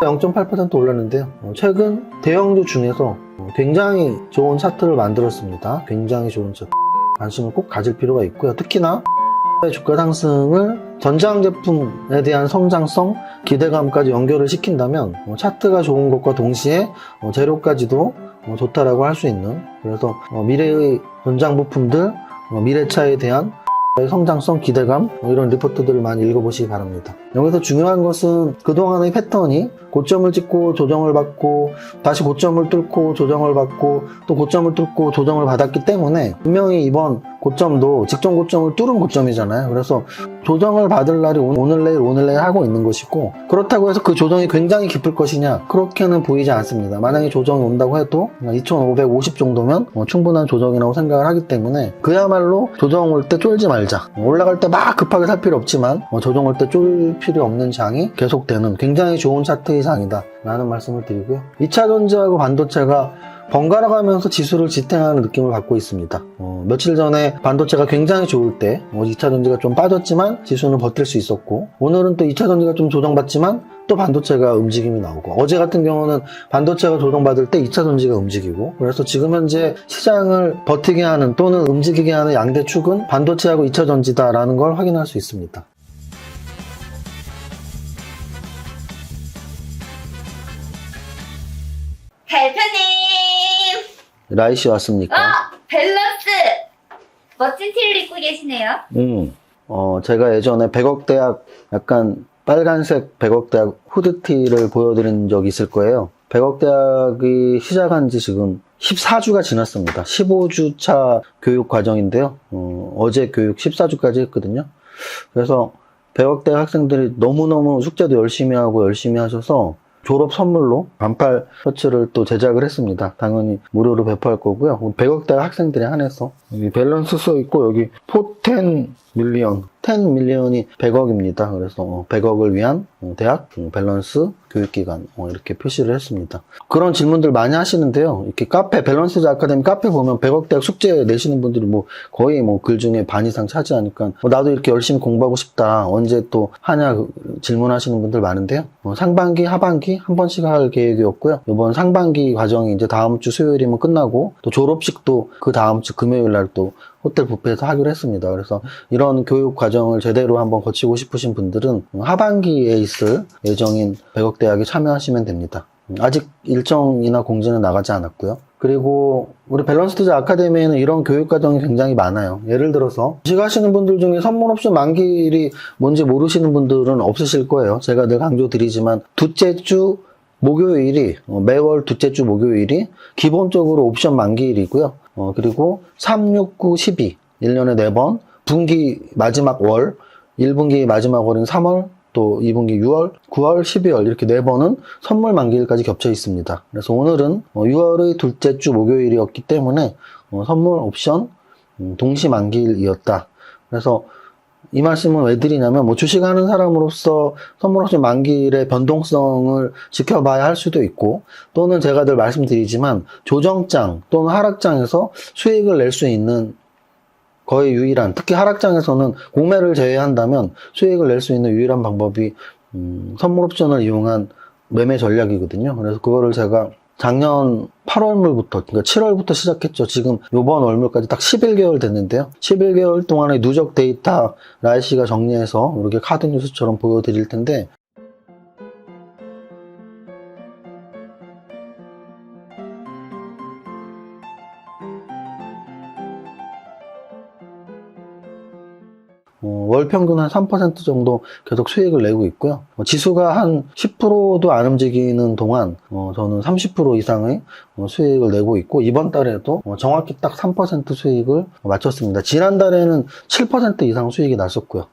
0.8% 올랐는데요. 최근 대형주 중에서 굉장히 좋은 차트를 만들었습니다. 굉장히 좋은 차트. 관심을 꼭 가질 필요가 있고요. 특히나 주가 상승을 전장 제품에 대한 성장성, 기대감까지 연결을 시킨다면 차트가 좋은 것과 동시에 재료까지도 좋다라고 할 수 있는, 그래서 미래의 전장 부품들, 미래차에 대한 성장성, 기대감, 이런 리포트들을 많이 읽어보시기 바랍니다. 여기서 중요한 것은 그동안의 패턴이 고점을 찍고 조정을 받고 다시 고점을 뚫고 조정을 받고 또 고점을 뚫고 조정을 받았기 때문에 분명히 이번 고점도 직전 고점을 뚫은 고점이잖아요. 그래서 조정을 받을 날이 오늘 내일 하고 있는 것이고, 그렇다고 해서 그 조정이 굉장히 깊을 것이냐, 그렇게는 보이지 않습니다. 만약에 조정이 온다고 해도 2550 정도면 충분한 조정이라고 생각을 하기 때문에 그야말로 조정 올 때 쫄지 말자. 올라갈 때 막 급하게 살 필요 없지만 조정 올 때 쫄 필요 없는 장이 계속되는 굉장히 좋은 차트의 장이다 라는 말씀을 드리고요. 2차전지하고 반도체가 번갈아 가면서 지수를 지탱하는 느낌을 받고 있습니다. 며칠 전에 반도체가 굉장히 좋을 때 2차전지가 좀 빠졌지만 지수는 버틸 수 있었고, 오늘은 또 2차전지가 좀 조정받지만 또 반도체가 움직임이 나오고, 어제 같은 경우는 반도체가 조정받을 때 2차전지가 움직이고, 그래서 지금 현재 시장을 버티게 하는 또는 움직이게 하는 양대 축은 반도체하고 2차전지다라는 걸 확인할 수 있습니다. 대표님! 라이씨 왔습니까? 밸런스! 멋진 티를 입고 계시네요. 제가 예전에 100억 대학 약간 빨간색 100억 대학 후드티를 보여드린 적이 있을 거예요. 100억 대학이 시작한 지 지금 14주가 지났습니다. 15주 차 교육 과정인데요. 어제 교육 14주까지 했거든요. 그래서 100억 대학 학생들이 너무너무 숙제도 열심히 하고 열심히 하셔서 졸업 선물로 반팔 셔츠를 또 제작을 했습니다. 당연히 무료로 배포할 거고요. 100억 대학 학생들에 한해서 여기 밸런스 써 있고, 여기 포텐 밀리언, 10 밀리언이 100억입니다. 그래서 100억을 위한 대학 밸런스 교육기관 이렇게 표시를 했습니다. 그런 질문들 많이 하시는데요. 이렇게 카페, 밸런스 아카데미 카페 보면 100억 대학 숙제 내시는 분들이 거의 글 중에 반 이상 차지하니까 나도 이렇게 열심히 공부하고 싶다, 언제 또 하냐 질문하시는 분들 많은데요. 상반기, 하반기 한 번씩 할 계획이었고요. 이번 상반기 과정이 이제 다음 주 수요일이면 끝나고, 또 졸업식도 그 다음 주 금요일 날 또 호텔 뷔페에서 하기로 했습니다. 그래서 이런 교육 과정을 제대로 한번 거치고 싶으신 분들은 하반기에 있을 예정인 100억 대학에 참여하시면 됩니다. 아직 일정이나 공지는 나가지 않았고요. 그리고 우리 밸런스 투자 아카데미에는 이런 교육 과정이 굉장히 많아요. 예를 들어서 주식하시는 분들 중에 선물 옵션 만기일이 뭔지 모르시는 분들은 없으실 거예요. 제가 늘 강조드리지만 둘째 주 목요일이, 매월 둘째 주 목요일이 기본적으로 옵션 만기일이고요. 그리고 3, 6, 9, 12 1년에 4번, 분기 마지막 월, 1분기 마지막 월인 3월, 또 2분기 6월, 9월, 12월 이렇게 4번은 선물 만기일까지 겹쳐 있습니다. 그래서 오늘은 6월의 둘째 주 목요일이었기 때문에 선물 옵션 동시 만기일이었다. 그래서 이 말씀은 왜 드리냐면, 주식하는 사람으로서 선물 옵션 만기일의 변동성을 지켜봐야 할 수도 있고, 또는 제가 늘 말씀드리지만 조정장 또는 하락장에서 수익을 낼 수 있는 거의 유일한, 특히 하락장에서는 공매를 제외한다면 수익을 낼 수 있는 유일한 방법이 선물 옵션을 이용한 매매 전략이거든요. 그래서 그거를 제가 작년 8월물부터, 그러니까 7월부터 시작했죠. 지금 요번 월물까지 딱 11개월 됐는데요. 11개월 동안의 누적 데이터 라이씨가 정리해서 이렇게 카드 뉴스처럼 보여드릴 텐데, 월 평균 한 3% 정도 계속 수익을 내고 있고요. 지수가 한 10%도 안 움직이는 동안 저는 30% 이상의 수익을 내고 있고, 이번 달에도 정확히 딱 3% 수익을 마쳤습니다. 지난달에는 7% 이상 수익이 났었고요.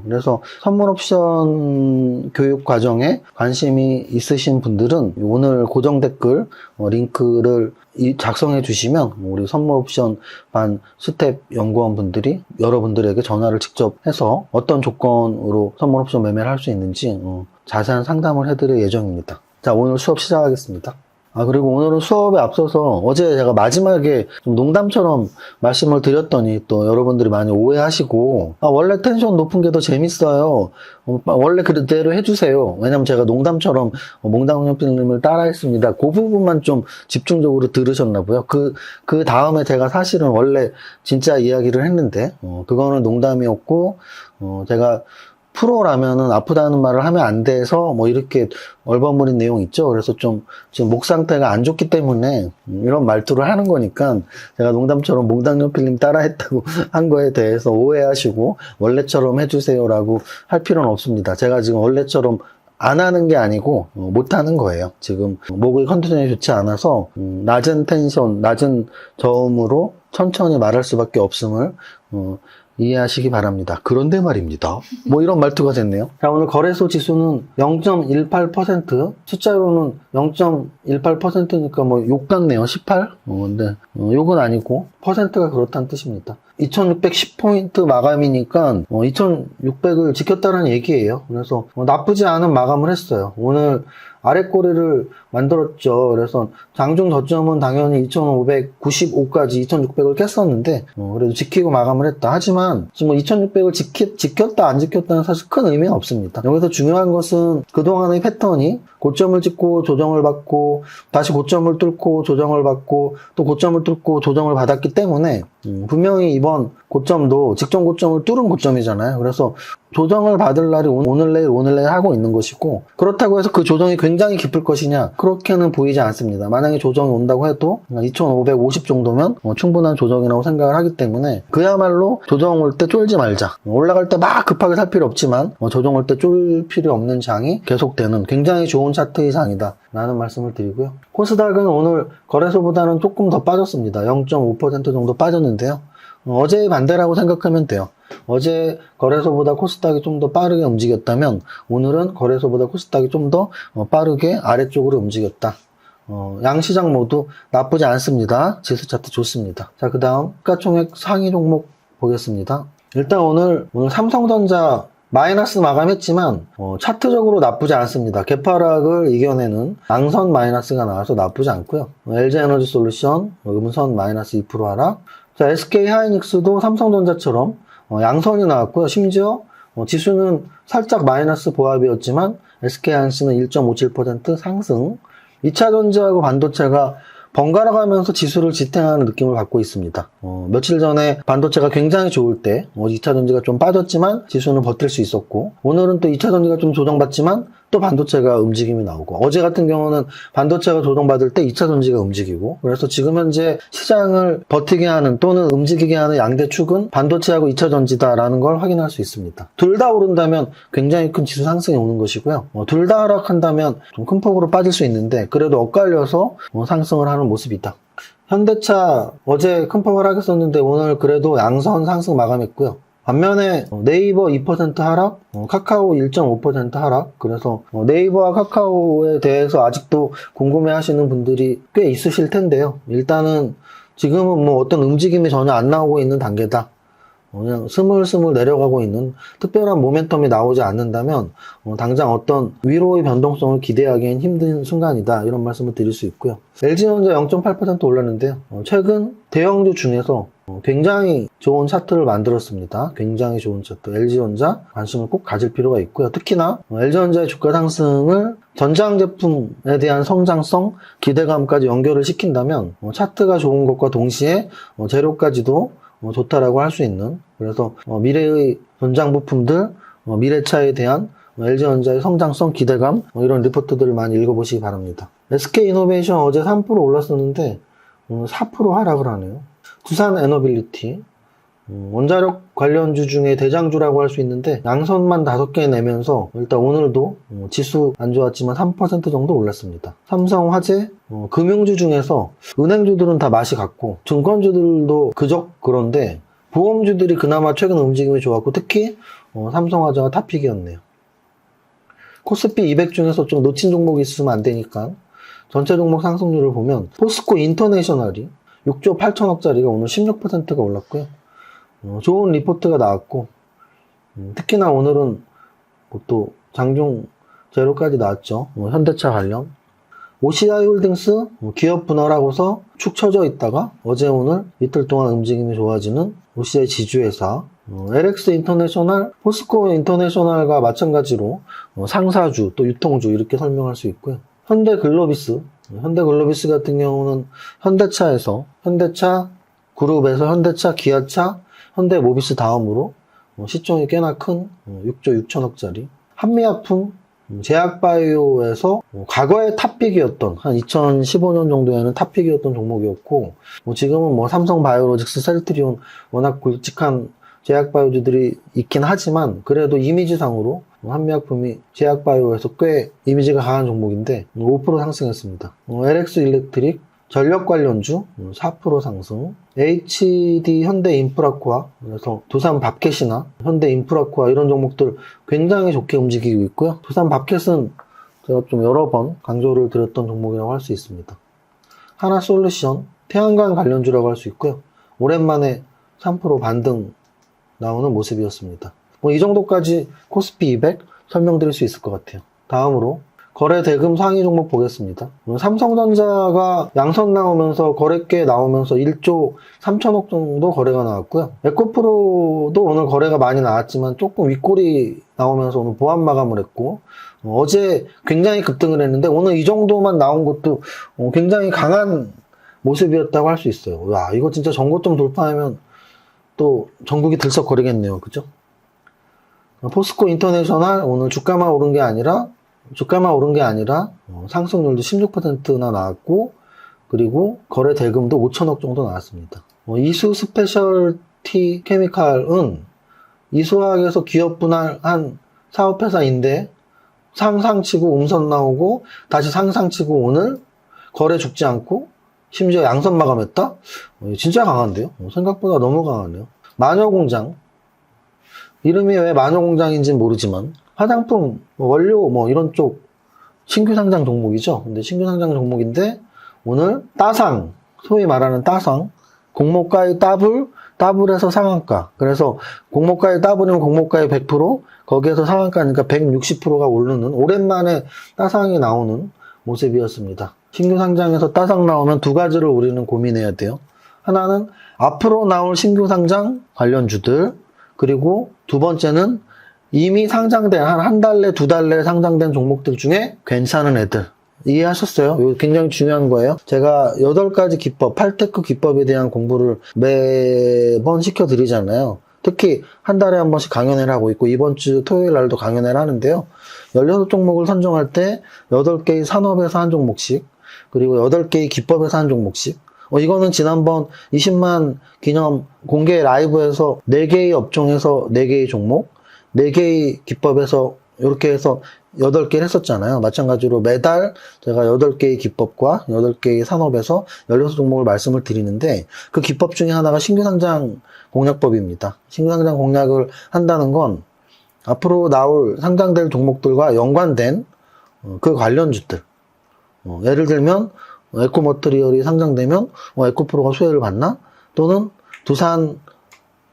그래서 선물 옵션 교육 과정에 관심이 있으신 분들은 오늘 고정 댓글 링크를 작성해 주시면 우리 선물 옵션 반 스텝 연구원 분들이 여러분들에게 전화를 직접 해서 어떤 조건으로 선물 옵션 매매를 할 수 있는지 자세한 상담을 해드릴 예정입니다. 자, 오늘 수업 시작하겠습니다. 그리고 오늘은 수업에 앞서서 어제 제가 마지막에 좀 농담처럼 말씀을 드렸더니 또 여러분들이 많이 오해하시고, 원래 텐션 높은 게 더 재밌어요. 원래 그대로 해주세요. 왜냐면 제가 농담처럼 몽당연필님을 따라했습니다. 그 부분만 좀 집중적으로 들으셨나고요. 그 다음에 제가 사실은 원래 진짜 이야기를 했는데, 그거는 농담이었고, 제가 프로라면은 아프다는 말을 하면 안 돼서 뭐 이렇게 얼버무린 내용 있죠. 그래서 좀 지금 목 상태가 안 좋기 때문에 이런 말투를 하는 거니까 제가 농담처럼 몽당연필님 따라했다고 한 거에 대해서 오해하시고 원래처럼 해주세요라고 할 필요는 없습니다. 제가 지금 원래처럼 안 하는 게 아니고 못 하는 거예요. 지금 목의 컨디션이 좋지 않아서 낮은 텐션, 낮은 저음으로 천천히 말할 수밖에 없음을 이해하시기 바랍니다. 그런데 말입니다. 뭐 이런 말투가 됐네요. 자, 오늘 거래소 지수는 0.18%, 숫자로는 0.18%니까 뭐 욕 같네요. 18? 근데 욕은 아니고 퍼센트가 그렇다는 뜻입니다. 2610포인트 마감이니까 2600을 지켰다는 얘기예요. 그래서 나쁘지 않은 마감을 했어요. 오늘 아랫꼬리를 만들었죠. 그래서 장중 저점은 당연히 2595까지 2600을 깼었는데 그래도 지키고 마감을 했다. 하지만 지금 2600을 지켰다 안 지켰다는 사실 큰 의미는 없습니다. 여기서 중요한 것은 그동안의 패턴이 고점을 찍고 조정을 받고 다시 고점을 뚫고 조정을 받고 또 고점을 뚫고 조정을 받았기 때문에 분명히 이번 고점도 직전 고점을 뚫은 고점이잖아요. 그래서 조정을 받을 날이 오늘 내일 하고 있는 것이고, 그렇다고 해서 그 조정이 굉장히 깊을 것이냐, 그렇게는 보이지 않습니다. 만약에 조정이 온다고 해도 2550 정도면 충분한 조정이라고 생각을 하기 때문에 그야말로 조정 올 때 쫄지 말자. 올라갈 때 막 급하게 살 필요 없지만 조정 올 때 쫄 필요 없는 장이 계속되는 굉장히 좋은 차트의 장이다 라는 말씀을 드리고요. 코스닥은 오늘 거래소보다는 조금 더 빠졌습니다. 0.5% 정도 빠졌는데요. 어제의 반대라고 생각하면 돼요. 어제 거래소보다 코스닥이 좀 더 빠르게 움직였다면 오늘은 거래소보다 코스닥이 좀 더 빠르게 아래쪽으로 움직였다. 양시장 모두 나쁘지 않습니다. 지수 차트 좋습니다. 자, 그 다음 시가총액 상위 종목 보겠습니다. 일단 오늘 삼성전자 마이너스 마감했지만 차트적으로 나쁘지 않습니다. 개파락을 이겨내는 양선 마이너스가 나와서 나쁘지 않고요. LG에너지솔루션 음선 마이너스 2% 하락. 자, SK하이닉스도 삼성전자처럼 양선이 나왔고요. 심지어 지수는 살짝 마이너스 보합이었지만 SK하이닉스는 1.57% 상승. 2차전지하고 반도체가 번갈아 가면서 지수를 지탱하는 느낌을 받고 있습니다. 며칠 전에 반도체가 굉장히 좋을 때 2차전지가 좀 빠졌지만 지수는 버틸 수 있었고, 오늘은 또 2차전지가 좀 조정받지만 또 반도체가 움직임이 나오고, 어제 같은 경우는 반도체가 조정받을 때 2차전지가 움직이고, 그래서 지금 현재 시장을 버티게 하는 또는 움직이게 하는 양대 축은 반도체하고 2차전지다라는 걸 확인할 수 있습니다. 둘 다 오른다면 굉장히 큰 지수 상승이 오는 것이고요. 둘 다 하락한다면 좀 큰 폭으로 빠질 수 있는데 그래도 엇갈려서 상승을 하는 모습이다. 현대차 어제 큰 폭 하락했었는데 오늘 그래도 양선 상승 마감했고요. 반면에 네이버 2% 하락, 카카오 1.5% 하락. 그래서 네이버와 카카오에 대해서 아직도 궁금해 하시는 분들이 꽤 있으실 텐데요. 일단은 지금은 뭐 어떤 움직임이 전혀 안 나오고 있는 단계다. 그냥 스물스물 내려가고 있는, 특별한 모멘텀이 나오지 않는다면 당장 어떤 위로의 변동성을 기대하기엔 힘든 순간이다, 이런 말씀을 드릴 수 있고요. LG전자 0.8% 올랐는데요. 최근 대형주 중에서 굉장히 좋은 차트를 만들었습니다. 굉장히 좋은 차트. LG전자 관심을 꼭 가질 필요가 있고요. 특히나 LG전자의 주가 상승을 전장 제품에 대한 성장성, 기대감까지 연결을 시킨다면 차트가 좋은 것과 동시에 재료까지도 좋다라고 할 수 있는, 그래서 미래의 전장 부품들, 미래차에 대한 LG전자의 성장성, 기대감, 이런 리포트들을 많이 읽어보시기 바랍니다. SK이노베이션 어제 3% 올랐었는데 4% 하락을 하네요. 두산에너빌리티, 원자력 관련주 중에 대장주라고 할 수 있는데 양선만 5개 내면서 일단 오늘도 지수 안 좋았지만 3% 정도 올랐습니다. 삼성화재, 금융주 중에서 은행주들은 다 맛이 같고 증권주들도 그저 그런데 보험주들이 그나마 최근 움직임이 좋았고, 특히 삼성화재가 탑픽이었네요. 코스피 200 중에서 좀 놓친 종목이 있으면 안 되니까 전체 종목 상승률을 보면 포스코 인터내셔널이 6조 8천억짜리가 오늘 16%가 올랐고요. 좋은 리포트가 나왔고, 특히나 오늘은 또 장중 제로까지 나왔죠. 현대차 관련. OCI 홀딩스 기업 분할하고서 축 처져 있다가 어제 오늘 이틀 동안 움직임이 좋아지는 OCI 지주회사, LX 인터내셔널, 포스코 인터내셔널과 마찬가지로 상사주 또 유통주 이렇게 설명할 수 있고요. 현대글로비스 같은 경우는 현대차에서 현대차 그룹에서 현대차, 기아차, 현대모비스 다음으로 시총이 꽤나 큰 6조 6천억짜리 한미약품, 제약바이오에서 과거의 탑픽이었던 한 2015년 정도에는 탑픽이었던 종목이었고 지금은 삼성바이오로직스, 셀트리온 워낙 굵직한 제약바이오주들이 있긴 하지만 그래도 이미지상으로 한미약품이 제약바이오에서 꽤 이미지가 강한 종목인데 5% 상승했습니다. LX 일렉트릭 전력 관련주 4% 상승, HD 현대인프라코아, 그래서 두산 밥켓이나 현대인프라코아 이런 종목들 굉장히 좋게 움직이고 있고요. 두산 밥켓은 제가 좀 여러 번 강조를 드렸던 종목이라고 할 수 있습니다. 하나솔루션, 태양광 관련주라고 할 수 있고요. 오랜만에 3% 반등 나오는 모습이었습니다. 이 정도까지 코스피 200 설명드릴 수 있을 것 같아요. 다음으로 거래 대금 상위 종목 보겠습니다. 삼성전자가 양선 나오면서 거래계 나오면서 1조 3천억 정도 거래가 나왔고요. 에코프로도 오늘 거래가 많이 나왔지만 조금 윗골이 나오면서 오늘 보합 마감을 했고 어제 굉장히 급등을 했는데 오늘 이 정도만 나온 것도 굉장히 강한 모습이었다고 할 수 있어요. 와, 이거 진짜 전고점 돌파하면 또 전국이 들썩거리겠네요. 그죠? 포스코 인터내셔널 오늘 주가만 오른 게 아니라 상승률도 16%나 나왔고 그리고 거래 대금도 5천억 정도 나왔습니다. 이수 스페셜티 케미칼은 이수화학에서 기업 분할한 사업회사인데 상상치고 음선 나오고 다시 상상치고 오늘 거래 죽지 않고 심지어 양선 마감했다? 진짜 강한데요? 생각보다 너무 강하네요. 마녀공장 이름이 왜 마녀공장인지는 모르지만 화장품, 원료 이런 쪽 신규 상장 종목이죠. 근데 신규 상장 종목인데 오늘 따상, 소위 말하는 따상, 공모가의 더블에서 상한가. 그래서 공모가의 더블이면 공모가의 100%, 거기에서 상한가니까 160%가 오르는 오랜만에 따상이 나오는 모습이었습니다. 신규 상장에서 따상 나오면 두 가지를 우리는 고민해야 돼요. 하나는 앞으로 나올 신규 상장 관련주들, 그리고 두 번째는 이미 상장된 한 달 내, 두 달 내에 상장된 종목들 중에 괜찮은 애들. 이해하셨어요? 이거 굉장히 중요한 거예요. 제가 8가지 기법, 8테크 기법에 대한 공부를 매번 시켜드리잖아요. 특히 한 달에 한 번씩 강연회를 하고 있고 이번 주 토요일 날도 강연회를 하는데요. 16종목을 선정할 때 8개의 산업에서 한 종목씩, 그리고 8개의 기법에서 한 종목씩. 이거는 지난번 20만 기념 공개 라이브에서 4개의 업종에서 4개의 종목, 4개의 기법에서 이렇게 해서 8개를 했었잖아요. 마찬가지로 매달 제가 8개의 기법과 8개의 산업에서 16종목을 말씀을 드리는데 그 기법 중에 하나가 신규상장 공략법입니다. 신규상장 공략을 한다는 건 앞으로 나올 상장될 종목들과 연관된 그 관련주들, 예를 들면 에코머트리얼이 상장되면 에코프로가 수혜를 받나? 또는 두산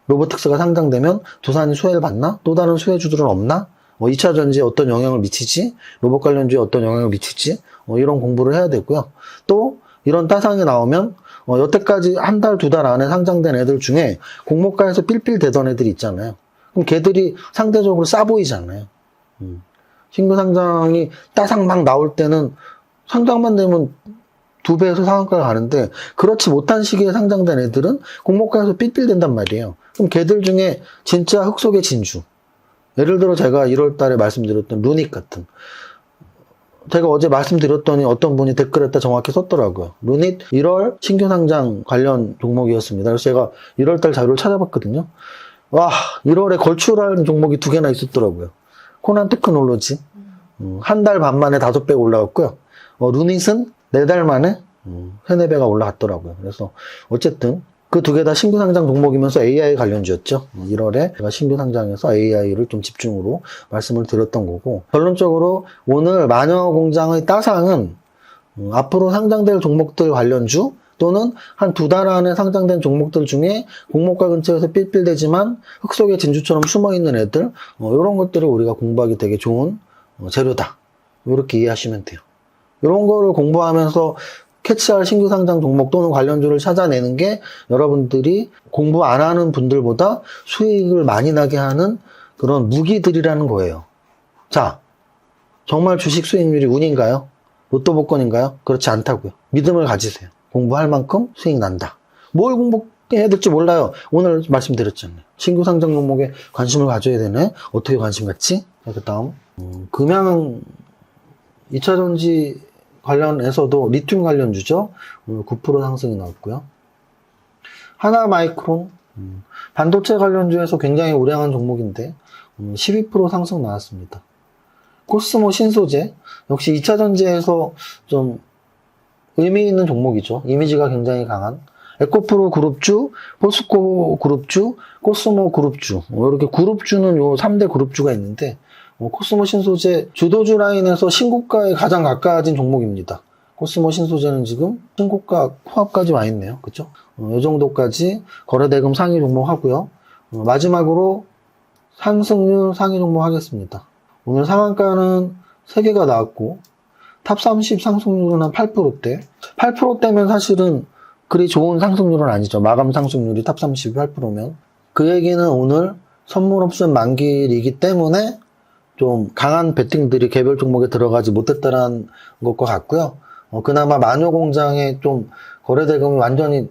로보틱스가 상장되면 두산이 수혜를 받나? 또 다른 수혜주들은 없나? 2차 전지에 어떤 영향을 미치지? 로봇 관련주에 어떤 영향을 미치지? 이런 공부를 해야 되고요. 또 이런 따상이 나오면 여태까지 한 달, 두 달 안에 상장된 애들 중에 공모가에서 삘삘대던 애들이 있잖아요. 그럼 걔들이 상대적으로 싸 보이잖아요. 신규 상장이 따상 막 나올 때는 상장만 되면 2배에서 상한가가 가는데 그렇지 못한 시기에 상장된 애들은 공모가에서 삘삘댄단 말이에요. 그럼 걔들 중에 진짜 흙 속의 진주, 예를 들어 제가 1월 달에 말씀드렸던 루닉 같은, 제가 어제 말씀드렸더니 어떤 분이 댓글에다 정확히 썼더라고요. 루닛 1월 신규 상장 관련 종목이었습니다. 그래서 제가 1월 달 자료를 찾아봤거든요. 와, 1월에 걸출하는 종목이 2개나 있었더라고요. 코난 테크놀로지 한 달 반 만에 5배가 올라갔고요. 루닛은 4달 만에 3-4배가 올라갔더라고요. 그래서 어쨌든 그 2개 다 신규 상장 종목이면서 AI 관련주였죠. 1월에 제가 신규 상장에서 AI를 좀 집중으로 말씀을 드렸던 거고, 결론적으로 오늘 마녀공장의 따상은 앞으로 상장될 종목들 관련주 또는 한 2달 안에 상장된 종목들 중에 공모가 근처에서 삘삘대지만 흙 속의 진주처럼 숨어있는 애들, 이런 것들을 우리가 공부하기 되게 좋은 재료다. 이렇게 이해하시면 돼요. 이런 거를 공부하면서 캐치할 신규 상장 종목 또는 관련주를 찾아내는 게 여러분들이 공부 안 하는 분들보다 수익을 많이 나게 하는 그런 무기들이라는 거예요. 자, 정말 주식 수익률이 운인가요? 로또 복권인가요? 그렇지 않다고요. 믿음을 가지세요. 공부할 만큼 수익 난다. 뭘 공부해야 될지 몰라요. 오늘 말씀드렸잖아요. 신규 상장 종목에 관심을 가져야 되네. 어떻게 관심 갖지? 그 다음 금양 2차전지 관련해서도 리튬 관련주죠. 9% 상승이 나왔고요. 하나마이크론 반도체 관련주에서 굉장히 우량한 종목인데 12% 상승 나왔습니다. 코스모 신소재 역시 2차전지에서 좀 의미 있는 종목이죠. 이미지가 굉장히 강한 에코프로 그룹주, 포스코 그룹주, 코스모 그룹주 이렇게 그룹주는 요 3대 그룹주가 있는데 코스모 신소재 주도주 라인에서 신고가에 가장 가까워진 종목입니다. 코스모 신소재는 지금 신고가 후합까지 와 있네요. 그죠? 이 정도까지 거래대금 상위 종목 하고요. 마지막으로 상승률 상위 종목 하겠습니다. 오늘 상한가는 3개가 나왔고 탑 30 상승률은 한 8%대. 8%대면 사실은 그리 좋은 상승률은 아니죠. 마감 상승률이 탑 30이 8%면. 그 얘기는 오늘 선물 옵션 만기이기 때문에 좀 강한 베팅들이 개별 종목에 들어가지 못했다는 것과 같고요. 그나마 마녀공장에 좀 거래대금이 완전히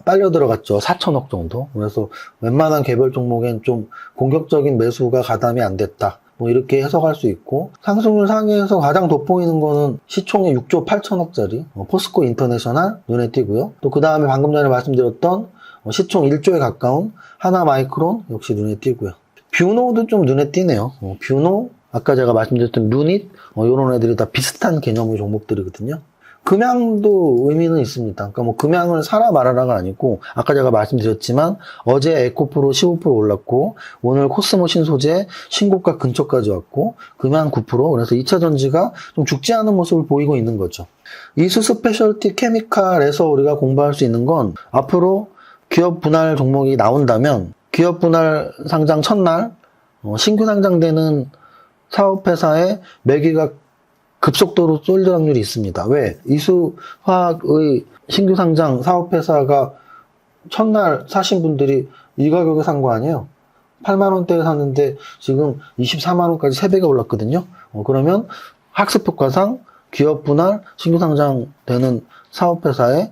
빨려 들어갔죠. 4천억 정도. 그래서 웬만한 개별 종목엔 좀 공격적인 매수가 가담이 안 됐다. 뭐 이렇게 해석할 수 있고 상승률 상위에서 가장 돋보이는 거는 시총이 6조 8천억짜리 포스코 인터내셔널 눈에 띄고요. 또 그 다음에 방금 전에 말씀드렸던 시총 1조에 가까운 하나마이크론 역시 눈에 띄고요. 뷰노도 좀 눈에 띄네요. 뷰노, 아까 제가 말씀드렸던 루닛, 이런 애들이 다 비슷한 개념의 종목들이거든요. 금양도 의미는 있습니다. 그러니까 뭐 금양을 사라 말아라가 아니고, 아까 제가 말씀드렸지만, 어제 에코프로 15% 올랐고, 오늘 코스모 신소재 신고가 근처까지 왔고, 금양 9%, 그래서 2차 전지가 좀 죽지 않은 모습을 보이고 있는 거죠. 이수 스페셜티 케미칼에서 우리가 공부할 수 있는 건, 앞으로 기업 분할 종목이 나온다면, 기업 분할 상장 첫날 신규 상장되는 사업회사의 매기가 급속도로 쏠릴 확률이 있습니다. 왜? 이수화학의 신규 상장 사업회사가 첫날 사신 분들이 이 가격에 산 거 아니에요? 8만 원대에 샀는데 지금 24만 원까지 3배가 올랐거든요. 그러면 학습효과상 기업 분할 신규 상장되는 사업회사의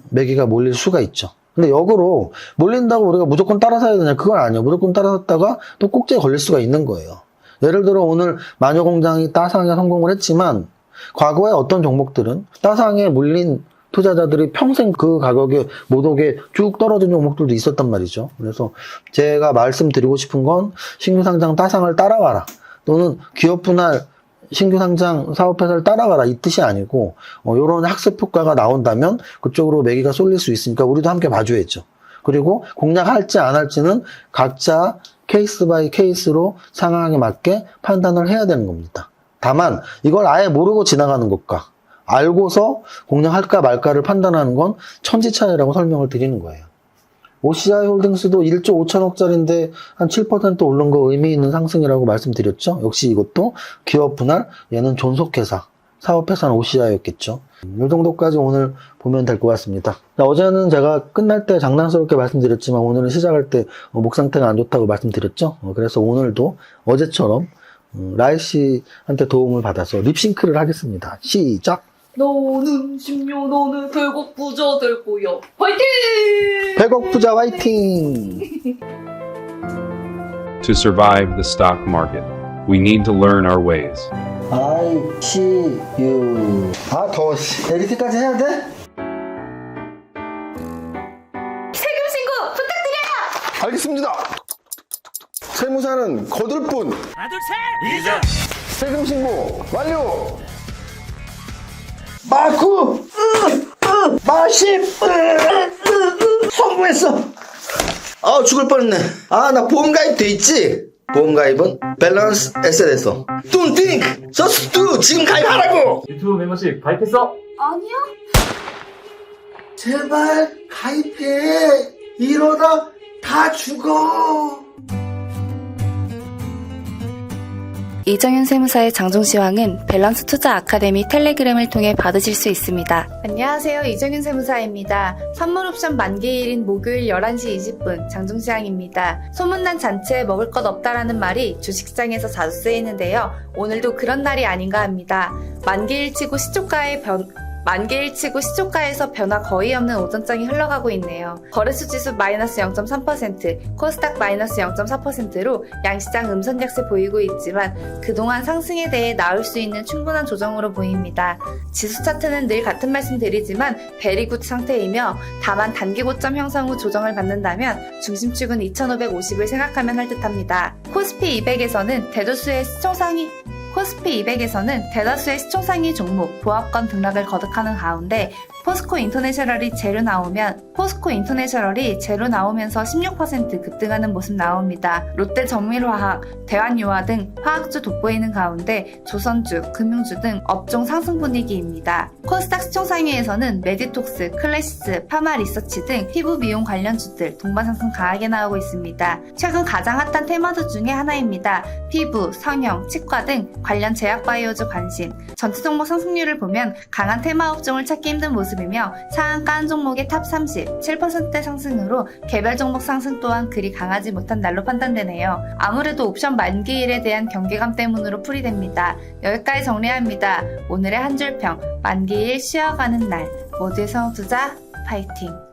매기가 몰릴 수가 있죠. 근데 역으로 몰린다고 우리가 무조건 따라 사야 되냐? 그건 아니에요. 무조건 따라 샀다가 또 꼭지에 걸릴 수가 있는 거예요. 예를 들어 오늘 마녀공장이 따상에 성공을 했지만 과거에 어떤 종목들은 따상에 물린 투자자들이 평생 그 가격에 못 오게 쭉 떨어진 종목들도 있었단 말이죠. 그래서 제가 말씀드리고 싶은 건 신규 상장 따상을 따라가라. 또는 기업 분할 신규 상장 사업회사를 따라가라 이 뜻이 아니고 이런 학습 효과가 나온다면 그쪽으로 매기가 쏠릴 수 있으니까 우리도 함께 봐줘야죠. 그리고 공략할지 안 할지는 각자 케이스 바이 케이스로 상황에 맞게 판단을 해야 되는 겁니다. 다만 이걸 아예 모르고 지나가는 것과 알고서 공략할까 말까를 판단하는 건 천지 차이라고 설명을 드리는 거예요. OCI 홀딩스도 1조 5천억짜리인데 한 7% 오른 거 의미 있는 상승이라고 말씀드렸죠. 역시 이것도 기업 분할, 얘는 존속회사, 사업회사는 OCI였겠죠. 이 정도까지 오늘 보면 될 것 같습니다. 어제는 제가 끝날 때 장난스럽게 말씀드렸지만 오늘은 시작할 때 목 상태가 안 좋다고 말씀드렸죠. 그래서 오늘도 어제처럼 라이 씨한테 도움을 받아서 립싱크를 하겠습니다. 시작! 너는 10년 너는 결국 부자 될 거야. 화이팅! 100억 부자 화이팅! To survive the stock market, we need to learn our ways. I see you. 아, 더워. 에디트까지 해야 돼? 세금 신고 부탁드려요! 알겠습니다. 세무사는 거들 뿐. 세금 신고 완료. 마구! 마십! 성공했어! 아, 죽을 뻔했네. 아, 나 보험가입 돼 있지? 보험가입은 밸런스 에셋에서. Don't think! Just do! 지금 가입하라고! 유튜브 멤버십 가입했어? 아니요? 제발 가입해! 이러다 다 죽어! 이정윤 세무사의 장종시황은 밸런스 투자 아카데미 텔레그램을 통해 받으실 수 있습니다. 안녕하세요. 이정윤 세무사입니다. 선물 옵션 만기일인 목요일 11시 20분 장종시황입니다. 소문난 잔치에 먹을 것 없다라는 말이 주식시장에서 자주 쓰이는데요. 오늘도 그런 날이 아닌가 합니다. 만기일치고 시초가에서 변화 거의 없는 오전장이 흘러가고 있네요. 거래소 지수 마이너스 0.3%, 코스닥 마이너스 0.4%로 양시장 음선 약세 보이고 있지만 그동안 상승에 대해 나올 수 있는 충분한 조정으로 보입니다. 지수 차트는 늘 같은 말씀 드리지만 베리굿 상태이며 다만 단기 고점 형성 후 조정을 받는다면 중심축은 2550을 생각하면 할 듯합니다. 코스피 200에서는 대다수의 시총상위 종목, 보합권 등락을 거듭하는 가운데 포스코 인터내셔널이 제로 나오면서 16% 급등하는 모습 나옵니다. 롯데 정밀화학, 대환유화 등 화학주 돋보이는 가운데 조선주, 금융주 등 업종 상승 분위기입니다. 코스닥 시총상위에서는 메디톡스, 클래시스, 파마리서치 등 피부 미용 관련주들 동반 상승 강하게 나오고 있습니다. 최근 가장 핫한 테마주 중에 하나입니다. 피부, 성형, 치과 등 관련 제약바이오주 관심. 전체 종목 상승률을 보면 강한 테마 업종을 찾기 힘든 모습이며 상한가 한 종목의 탑 30, 7%대 상승으로 개별 종목 상승 또한 그리 강하지 못한 날로 판단되네요. 아무래도 옵션 만기일에 대한 경계감 때문으로 풀이됩니다. 여기까지 정리합니다. 오늘의 한 줄평, 만기일 쉬어가는 날, 모두의 성투자 파이팅!